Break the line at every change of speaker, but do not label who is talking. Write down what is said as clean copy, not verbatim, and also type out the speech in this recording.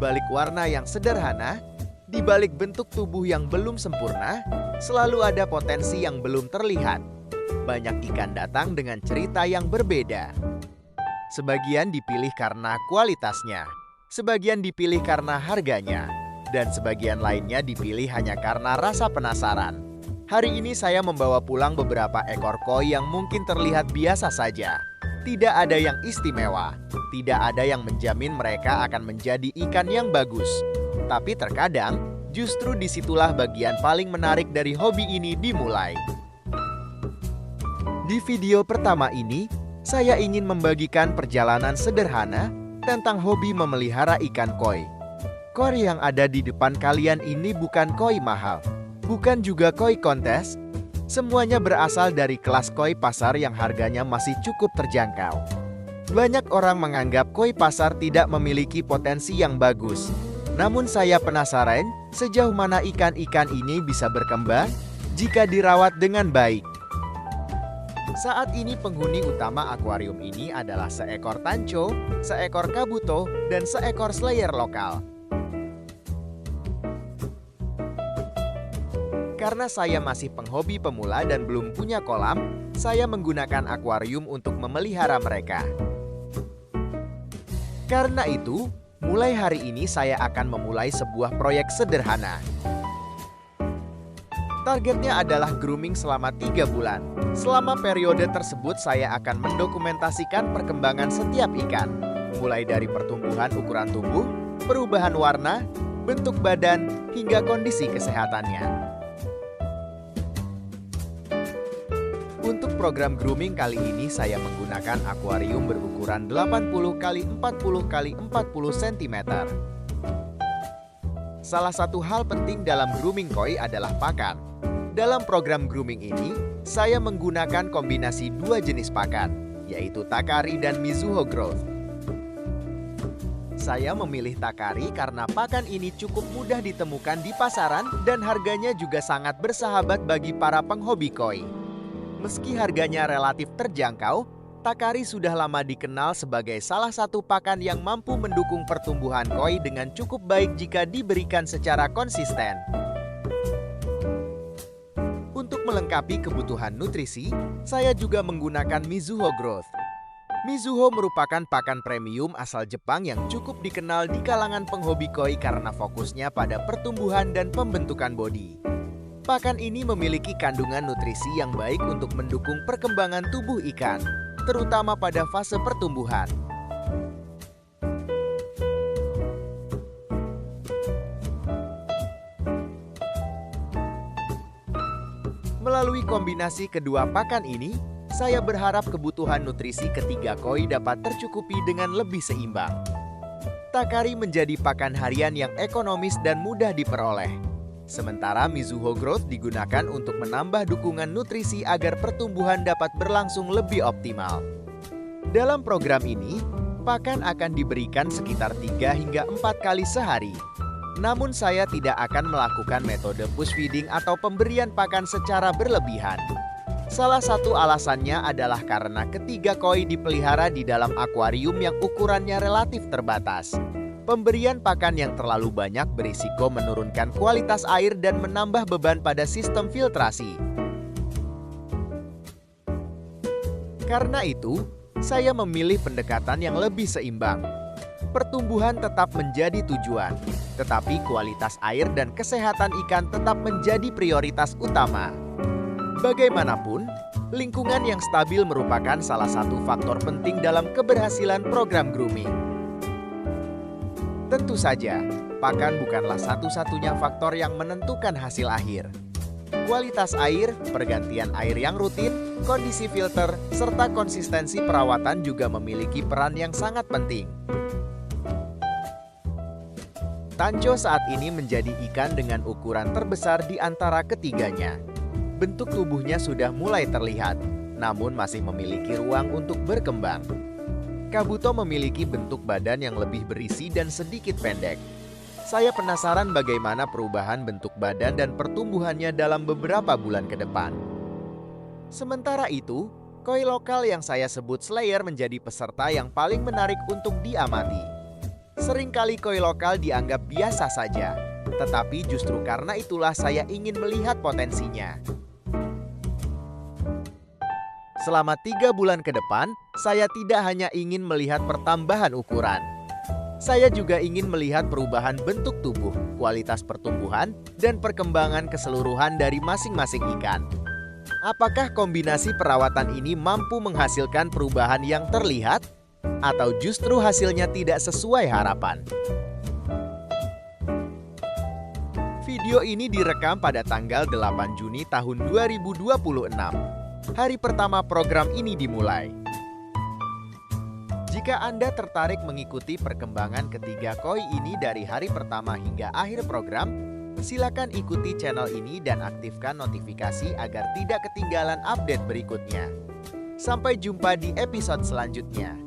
balik warna yang sederhana, di balik bentuk tubuh yang belum sempurna, selalu ada potensi yang belum terlihat. Banyak ikan datang dengan cerita yang berbeda. Sebagian dipilih karena kualitasnya, sebagian dipilih karena harganya, dan sebagian lainnya dipilih hanya karena rasa penasaran. Hari ini saya membawa pulang beberapa ekor koi yang mungkin terlihat biasa saja. Tidak ada yang istimewa, tidak ada yang menjamin mereka akan menjadi ikan yang bagus. Tapi terkadang, justru disitulah bagian paling menarik dari hobi ini dimulai. Di video pertama ini, saya ingin membagikan perjalanan sederhana tentang hobi memelihara ikan koi. Koi yang ada di depan kalian ini bukan koi mahal, bukan juga koi kontes. Semuanya berasal dari kelas koi pasar yang harganya masih cukup terjangkau. Banyak orang menganggap koi pasar tidak memiliki potensi yang bagus. Namun saya penasaran sejauh mana ikan-ikan ini bisa berkembang jika dirawat dengan baik. Saat ini penghuni utama akuarium ini adalah seekor tanco, seekor kabuto, dan seekor slayer lokal. Karena saya masih penghobi pemula dan belum punya kolam, saya menggunakan akuarium untuk memelihara mereka. Karena itu, mulai hari ini saya akan memulai sebuah proyek sederhana. Targetnya adalah grooming selama 3 bulan. Selama periode tersebut saya akan mendokumentasikan perkembangan setiap ikan. Mulai dari pertumbuhan ukuran tubuh, perubahan warna, bentuk badan, hingga kondisi kesehatannya. Untuk program grooming kali ini saya menggunakan akuarium berukuran 80 x 40 x 40 cm. Salah satu hal penting dalam grooming koi adalah pakan. Dalam program grooming ini, saya menggunakan kombinasi 2 jenis pakan, yaitu Takari dan Mizuho Growth. Saya memilih Takari karena pakan ini cukup mudah ditemukan di pasaran dan harganya juga sangat bersahabat bagi para penghobi koi. Meski harganya relatif terjangkau, Takari sudah lama dikenal sebagai salah satu pakan yang mampu mendukung pertumbuhan koi dengan cukup baik jika diberikan secara konsisten. Untuk melengkapi kebutuhan nutrisi, saya juga menggunakan Mizuho Growth. Mizuho merupakan pakan premium asal Jepang yang cukup dikenal di kalangan penghobi koi karena fokusnya pada pertumbuhan dan pembentukan bodi. Pakan ini memiliki kandungan nutrisi yang baik untuk mendukung perkembangan tubuh ikan, terutama pada fase pertumbuhan. Melalui kombinasi kedua pakan ini, saya berharap kebutuhan nutrisi ketiga koi dapat tercukupi dengan lebih seimbang. Takari menjadi pakan harian yang ekonomis dan mudah diperoleh. Sementara Mizuho Growth digunakan untuk menambah dukungan nutrisi agar pertumbuhan dapat berlangsung lebih optimal. Dalam program ini, pakan akan diberikan sekitar 3 hingga 4 kali sehari. Namun saya tidak akan melakukan metode push feeding atau pemberian pakan secara berlebihan. Salah satu alasannya adalah karena ketiga koi dipelihara di dalam akuarium yang ukurannya relatif terbatas. Pemberian pakan yang terlalu banyak berisiko menurunkan kualitas air dan menambah beban pada sistem filtrasi. Karena itu, saya memilih pendekatan yang lebih seimbang. Pertumbuhan tetap menjadi tujuan, tetapi kualitas air dan kesehatan ikan tetap menjadi prioritas utama. Bagaimanapun, lingkungan yang stabil merupakan salah satu faktor penting dalam keberhasilan program grooming. Tentu saja, pakan bukanlah satu-satunya faktor yang menentukan hasil akhir. Kualitas air, pergantian air yang rutin, kondisi filter, serta konsistensi perawatan juga memiliki peran yang sangat penting. Tanco saat ini menjadi ikan dengan ukuran terbesar di antara ketiganya. Bentuk tubuhnya sudah mulai terlihat, namun masih memiliki ruang untuk berkembang. Kabuto memiliki bentuk badan yang lebih berisi dan sedikit pendek. Saya penasaran bagaimana perubahan bentuk badan dan pertumbuhannya dalam beberapa bulan ke depan. Sementara itu, koi lokal yang saya sebut Slayer menjadi peserta yang paling menarik untuk diamati. Seringkali koi lokal dianggap biasa saja, tetapi justru karena itulah saya ingin melihat potensinya. Selama 3 bulan ke depan, saya tidak hanya ingin melihat pertambahan ukuran. Saya juga ingin melihat perubahan bentuk tubuh, kualitas pertumbuhan, dan perkembangan keseluruhan dari masing-masing ikan. Apakah kombinasi perawatan ini mampu menghasilkan perubahan yang terlihat? Atau justru hasilnya tidak sesuai harapan? Video ini direkam pada tanggal 8 Juni tahun 2026. Hari pertama program ini dimulai. Jika Anda tertarik mengikuti perkembangan ketiga koi ini dari hari pertama hingga akhir program, silakan ikuti channel ini dan aktifkan notifikasi agar tidak ketinggalan update berikutnya. Sampai jumpa di episode selanjutnya.